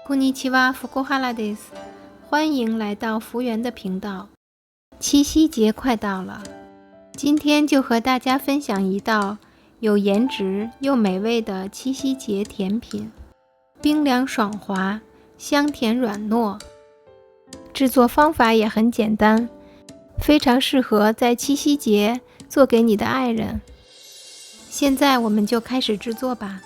こんにちは、福原です。欢迎来到福原的频道。七夕节快到了，今天就和大家分享一道有颜值又美味的七夕节甜品，冰凉爽滑，香甜软糯。制作方法也很简单，非常适合在七夕节做给你的爱人。现在我们就开始制作吧。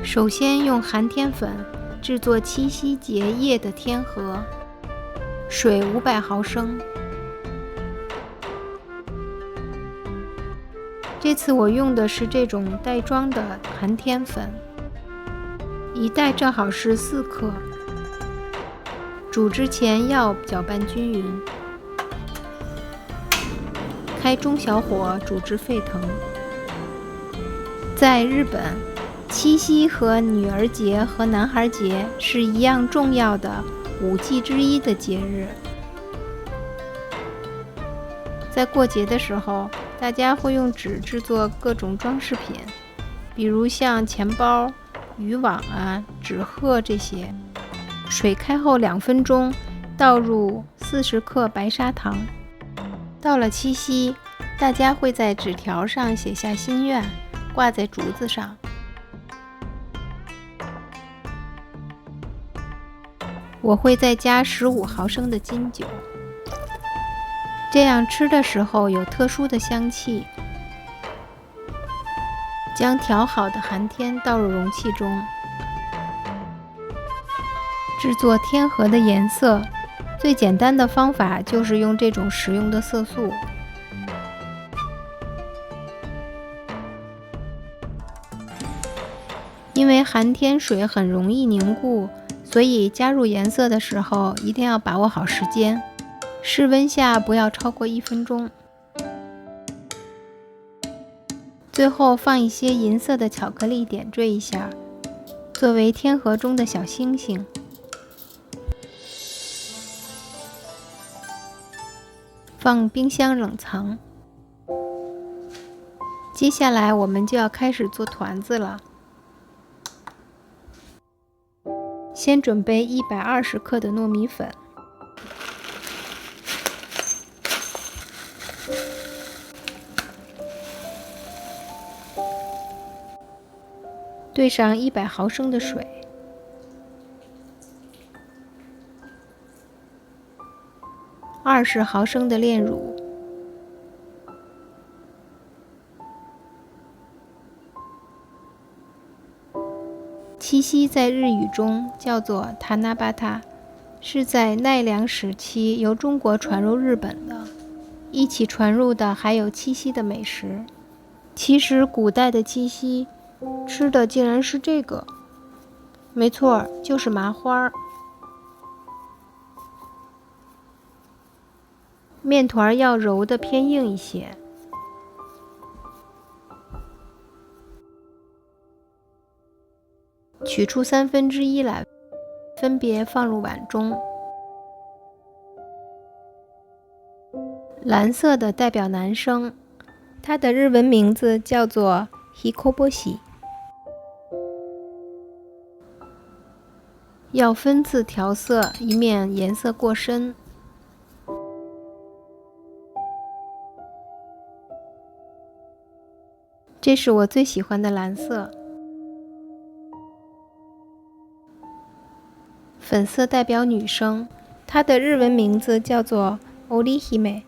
首先用寒天粉制作七夕节夜的天河，水500毫升。这次我用的是这种袋装的寒天粉，一袋正好是4克。煮之前要搅拌均匀，开中小火煮至沸腾。在日本，七夕和女儿节和男孩节是一样重要的5祭之一的节日。在过节的时候，大家会用纸制作各种装饰品，比如像钱包、渔网纸鹤这些。水开后2分钟，倒入40克白砂糖。到了七夕，大家会在纸条上写下心愿，挂在竹子上。我会再加15毫升的金酒，这样吃的时候有特殊的香气。将调好的寒天倒入容器中。制作天河的颜色，最简单的方法就是用这种食用的色素。因为寒天水很容易凝固，所以加入颜色的时候一定要把握好时间，室温下不要超过1分钟。最后放一些银色的巧克力点缀一下，作为天河中的小星星。放冰箱冷藏。接下来我们就要开始做团子了。先准备120克的糯米粉，兑上100毫升的水，20毫升的炼乳，七夕在日语中叫做塔那巴塔，是在奈良时期由中国传入日本的。一起传入的还有七夕的美食。其实古代的七夕吃的竟然是这个，没错，就是麻花。面团要揉得偏硬一些。取出1/3来，分别放入碗中。蓝色的代表男生，它的日文名字叫做 Hikoboshi。要分次调色，以免颜色过深。这是我最喜欢的蓝色。粉色代表女生，她的日文名字叫做 Orihime。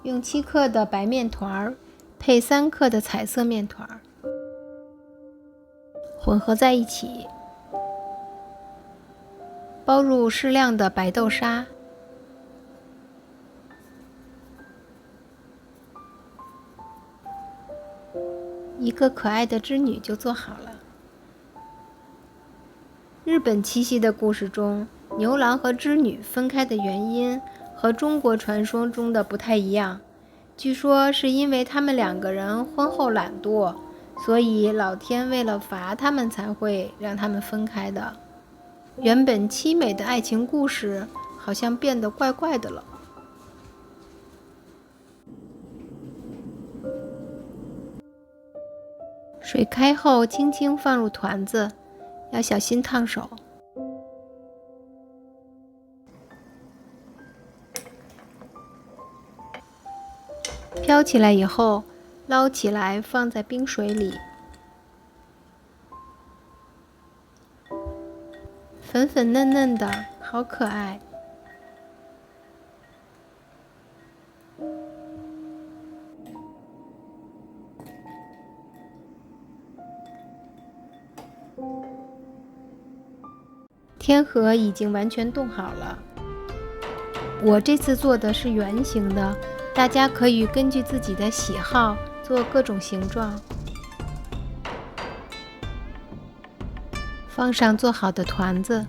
用7克的白面团配3克的彩色面团，混合在一起，包入适量的白豆沙。一个可爱的织女就做好了。日本七夕的故事中，牛郎和织女分开的原因和中国传说中的不太一样，据说是因为他们2个人婚后懒惰，所以老天为了罚他们才会让他们分开的。原本凄美的爱情故事好像变得怪怪的了。水开后，轻轻放入团子，要小心烫手。飘起来以后，捞起来放在冰水里，粉粉嫩嫩的，好可爱。天河已经完全冻好了，我这次做的是圆形的，大家可以根据自己的喜好做各种形状。放上做好的团子，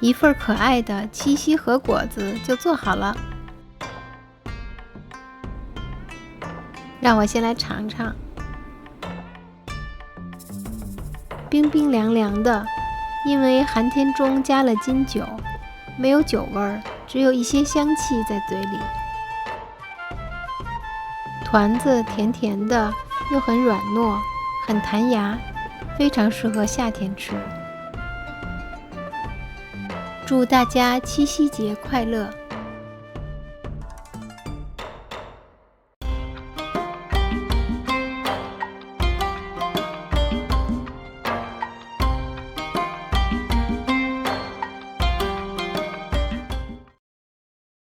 一份可爱的七夕和果子就做好了。让我先来尝尝，冰冰凉凉的，因为寒天中加了金酒，没有酒味儿，只有一些香气在嘴里。团子甜甜的，又很软糯，很弹牙，非常适合夏天吃。祝大家七夕节快乐！